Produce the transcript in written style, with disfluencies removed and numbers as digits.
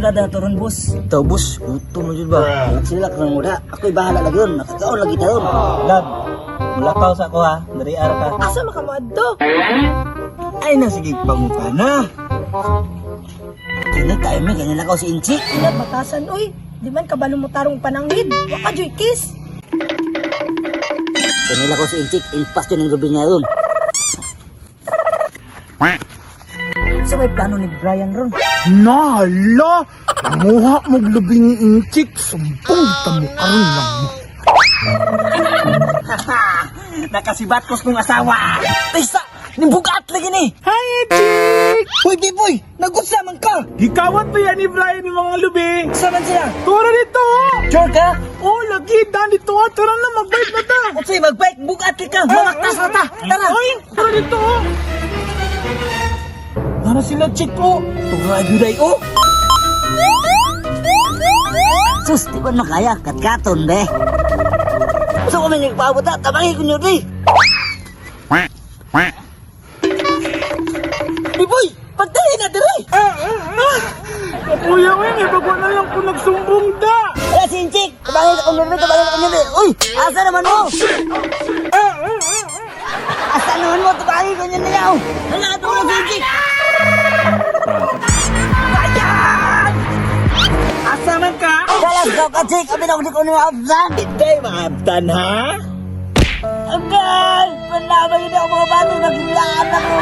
syudad na to ron, boss. Ito, boss. Gutom na dyan ba? Sila ka ng muda. Ako'y bahala lagi yun. Nakakaon lagi tayo. Lab, mulakaw sa ako ha. Nariar ka. Asa makamadto? Ay na, sige, pamuka na. Kini tayo may ganyan ako si Inchi. Sila batasan, uy. Di man kabalo mo tarong pananghid. Waka joy kiss. Ganyan ako si Inchi. Ilpas yun ng gabi niya yun. So may plano ni Brian ron. Nala! Nanguha mong lubing inchik. Sumpong tamo karon lang mo. Nakasibat ko sa kong asawa. Tisa! Nimbugat lagi ni! Hi, Chik! Hoy, Biboy! Nagutsaman ka! Gikawat pa yan ni Brian yung mga lubi. Saman sila! Tura dito! Sure ka? Oh, lagi, dan dito. Tara na, magbait na ta. Utsay, mag-bike! Bugat ka! Malaktas na ta! Tara! Ay, tara dito. Tara sila, Chik, oh. Tunga juday, oh! Sus, di ko makaya. Katkaton, be. So kami nagpaabot na. Tabangi ko nyo, di. Biboy! Pagtahin na, diri! Kuya, may bago na lang kung nagsumbong da. Wala si Inchik! Tabangi ko nyo, tabangi ko nyo, uy! Asa naman mo? Asa naman mo? Tabangi ko nyo niyaw! Hala, ito na si Inchik! Ayan! Asa man ka? Dalas daw ka, Chik! Abi na ko di ko nyo maabsan! Hindi maabtan, ha? Agay! Panabay na ako mga bato! Naghilaan ako!